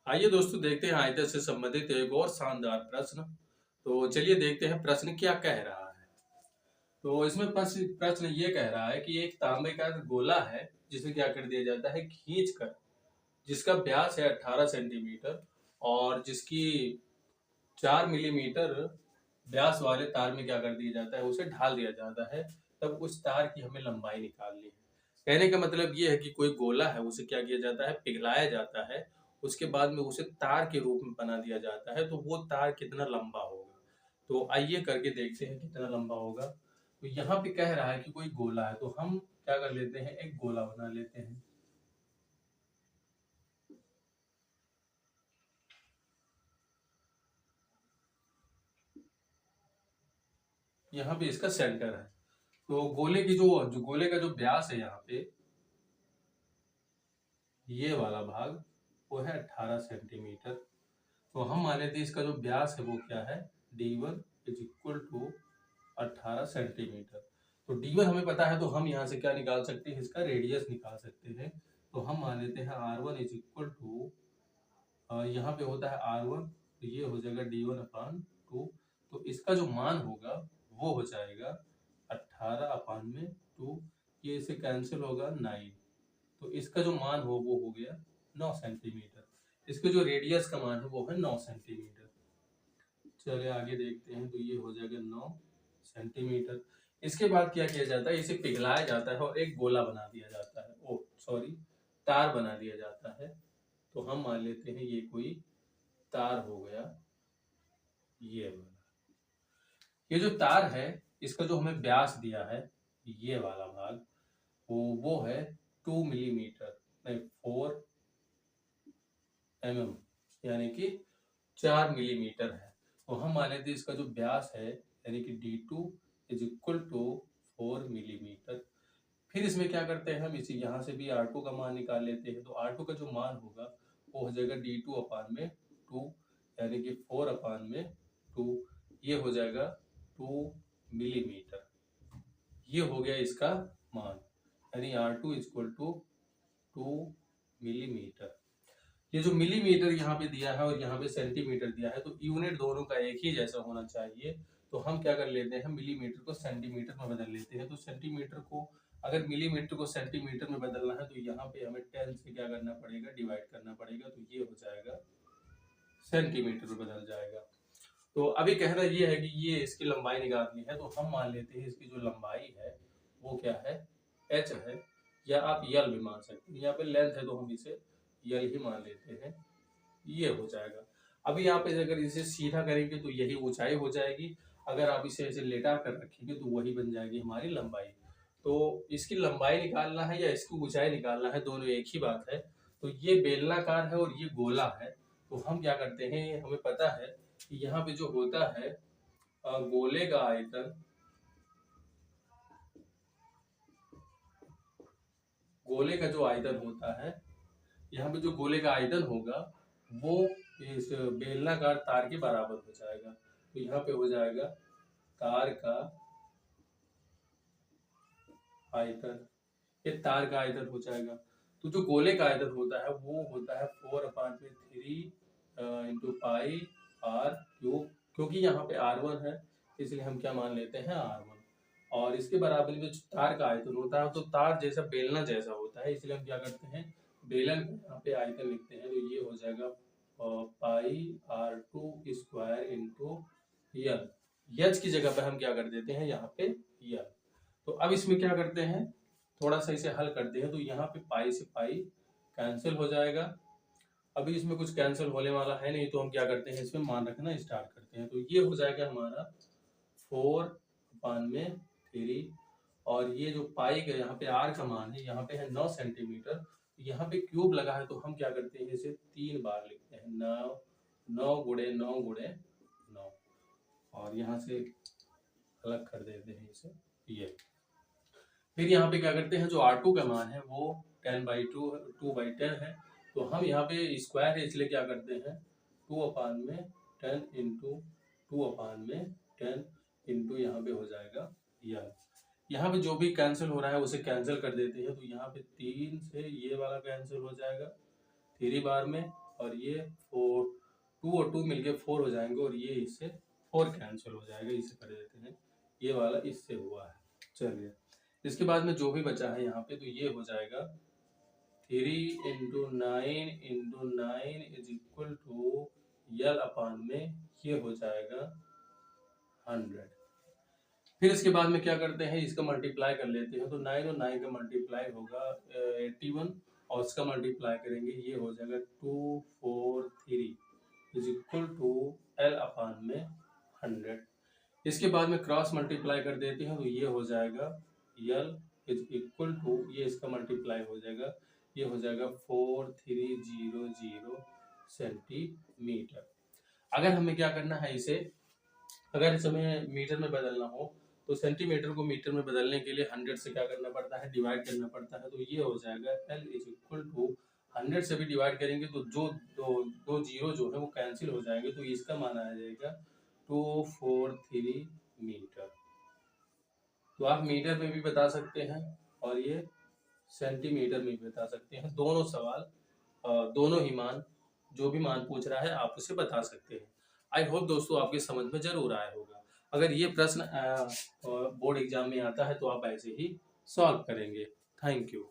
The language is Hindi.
आइए दोस्तों देखते हैं आयतन से संबंधित एक और शानदार प्रश्न। तो चलिए देखते हैं प्रश्न क्या कह रहा है। तो इसमें प्रश्न प्रश्न ये कह रहा है कि एक तांबे का गोला है जिसे क्या कर दिया जाता है खींच कर, जिसका व्यास है 18 सेंटीमीटर और जिसकी 4 मिलीमीटर व्यास वाले तार में क्या कर दिया जाता है, उसे ढाल दिया जाता है। तब उस तार की हमें लंबाई निकालनी है। कहने का मतलब ये है कि कोई गोला है, उसे क्या किया जाता है, पिघलाया जाता है। उसके बाद में उसे तार के रूप में बना दिया जाता है। तो वो तार कितना लंबा होगा, तो आइए करके देखते हैं कितना लंबा होगा। तो यहाँ पे कह रहा है कि कोई गोला है, तो हम क्या कर लेते हैं, एक गोला बना लेते हैं। यहाँ पे इसका सेंटर है। तो गोले की जो गोले का जो व्यास है यहाँ पे, ये वाला भाग, वो है 18 सेंटीमीटर। तो हम मान लेते हैं इसका जो व्यास है वो क्या है, D1 is equal to 18 centimetre. तो D1 हमें पता है, तो हम यहाँ से क्या निकाल सकते हैं, इसका रेडियस निकाल सकते हैं। तो हम मान लेते हैं R1 इज इक्वल टू, यहाँ पे होता है R1, तो ये हो जाएगा D1/2। तो इसका जो मान होगा वो हो जाएगा 18/2। ये इसे कैंसिल होगा 9। तो इसका जो मान वो हो गया 9 सेंटीमीटर। इसके जो रेडियस का मान है वो है 9 सेंटीमीटर। चलिए आगे देखते हैं। तो ये हो जाएगा 9 सेंटीमीटर। इसके बाद क्या किया जाता है, इसे पिघलाया जाता है और एक गोला बना दिया जाता है, ओ सॉरी, तार बना दिया जाता है। तो हम मान लेते हैं ये कोई तार हो गया, ये वाला। ये जो तार है, इसका जो हमें व्यास दिया है, ये वाला भाग, वो है 2 मिलीमीटर, नहीं 4 mm, यानी कि 4 मिलीमीटर है। तो हम मान लेते हैं इसका जो व्यास है, यानी कि D2 is equal to 4 millimetre. फिर इसमें क्या करते हैं, हम इसी यहाँ से भी R2 का मान निकाल लेते हैं। तो R2 का जो मान होगा वो हो जाएगा D2/2, यानी कि 4/2। ये हो जाएगा 2 मिलीमीटर। ये हो गया इसका मान, यानी R2 इक्वल टू 2 मिलीमीटर। ये जो मिलीमीटर यहाँ पे दिया है और यहाँ पे सेंटीमीटर दिया है, तो यूनिट दोनों का एक ही जैसा होना चाहिए। तो हम क्या कर लेते हैं, मिलीमीटर को सेंटीमीटर में बदल लेते हैं। तो सेंटीमीटर को, अगर मिलीमीटर को सेंटीमीटर में बदलना है, तो यहाँ पे हमें 10 से क्या करना पड़ेगा, डिवाइड करना पड़ेगा। तो ये हो जाएगा सेंटीमीटर में बदल जाएगा। तो अभी कहना ये है कि ये इसकी लंबाई निकालनी है। तो हम मान लेते हैं इसकी जो लंबाई है वो क्या है, h है, या आप यल भी मान सकते हैं। यहाँ पे लेंथ है तो हम इसे यल ही मान लेते हैं। ये हो जाएगा। अभी आप अगर इसे सीधा करेंगे तो यही ऊंचाई हो जाएगी। अगर आप इसे ऐसे लेटा कर रखेंगे तो वही बन जाएगी हमारी लंबाई। तो इसकी लंबाई निकालना है या इसकी ऊंचाई निकालना है, दोनों एक ही बात है। तो ये बेलनाकार है और ये गोला है। तो हम क्या करते हैं, हमें पता है कि यहाँ पे जो होता है गोले का आयतन, गोले का जो आयतन होता है, यहाँ पे जो गोले का आयतन होगा वो इस बेलनाकार तार के बराबर हो जाएगा। तो यहाँ पे हो जाएगा तार का आयतन, ये तार का आयतन हो जाएगा। तो जो गोले का आयतन होता है वो होता है 4/3 इंटू पाई आर क्यूब। क्योंकि यहाँ पे R1 है इसलिए हम क्या मान लेते हैं, R1। और इसके बराबर में जो तार का आयतन होता है, तो तार जैसा बेलना जैसा होता है, इसलिए हम क्या करते हैं, बेलन का यहाँ पे आयतन लिखते हैं। तो ये हो जाएगा πr2² इंटू यल। यच की जगह पे हम क्या कर देते हैं, यहाँ पे यल। तो अब इसमें क्या करते हैं, थोड़ा सा इसे हल करते हैं। तो यहाँ पे पाई से पाई कैंसिल हो जाएगा। अभी इसमें कुछ कैंसिल होने वाला है नहीं, तो हम क्या करते हैं, इसमें मान रखना स्टार्ट करते हैं। तो ये हो जाएगा हमारा 4/3। और ये जो पाई का यहाँ पे आर का मान है, यहाँ पे है 9 सेंटीमीटर। यहाँ पे क्यूब लगा है तो हम क्या करते हैं, इसे 3 बार लिखते हैं, 9 9 गुणे 9 गुणे 9। और यहाँ से अलग कर देते हैं इसे, ये। फिर यहाँ पे क्या करते हैं, जो R2 का मान है वो 2/10 है। तो हम यहाँ पे स्क्वायर है इसलिए क्या करते हैं, 2/10 इंटू 2/10 इंटू यहाँ पे हो जाएगा यल। यहाँ पे जो भी कैंसिल हो रहा है उसे कैंसिल कर देते हैं। तो यहाँ पे 3 से ये वाला कैंसिल हो जाएगा 3 बार में, और ये 4, 2 और 2 मिलके 4 हो जाएंगे और ये इससे 4 कैंसिल हो जाएगा, इसे कर देते हैं। ये वाला इससे हुआ है। चलिए इसके बाद में जो भी बचा है यहाँ पे, तो ये हो जाएगा 3 इंटू 9 इज इक्वल टू यल अपान में ये हो जाएगा 100। फिर इसके बाद में क्या करते हैं, इसका मल्टीप्लाई कर लेते हैं। तो 9 और 9 का मल्टीप्लाई होगा 81 और इसका मल्टीप्लाई करेंगे, ये हो जाएगा 243 इज इक्वल टू एल अपान में 100। इसके बाद में क्रॉस मल्टीप्लाई कर देते हैं, तो ये हो जाएगा यल इज इक्वल टू, ये इसका मल्टीप्लाई हो जाएगा, ये हो जाएगा 4300 सेंटीमीटर। अगर हमें क्या करना है इसे, अगर इस हमें मीटर में बदलना हो तो सेंटीमीटर को मीटर में बदलने के लिए 100 से क्या करना पड़ता है, डिवाइड करना पड़ता है। तो ये हो जाएगा L इज इक्वल टू 100 से भी डिवाइड करेंगे तो जो दो जीरो जो है वो कैंसिल हो जाएंगे, तो इसका मान आ जाएगा 243 मीटर। तो आप मीटर में भी बता सकते हैं और ये सेंटीमीटर में भी बता सकते हैं। दोनों सवाल दोनों ही मान, जो भी मान पूछ रहा है आप उसे बता सकते हैं। आई होप दोस्तों आपके समझ में जरूर आया होगा। अगर ये प्रश्न बोर्ड एग्जाम में आता है तो आप ऐसे ही सॉल्व करेंगे। Thank you.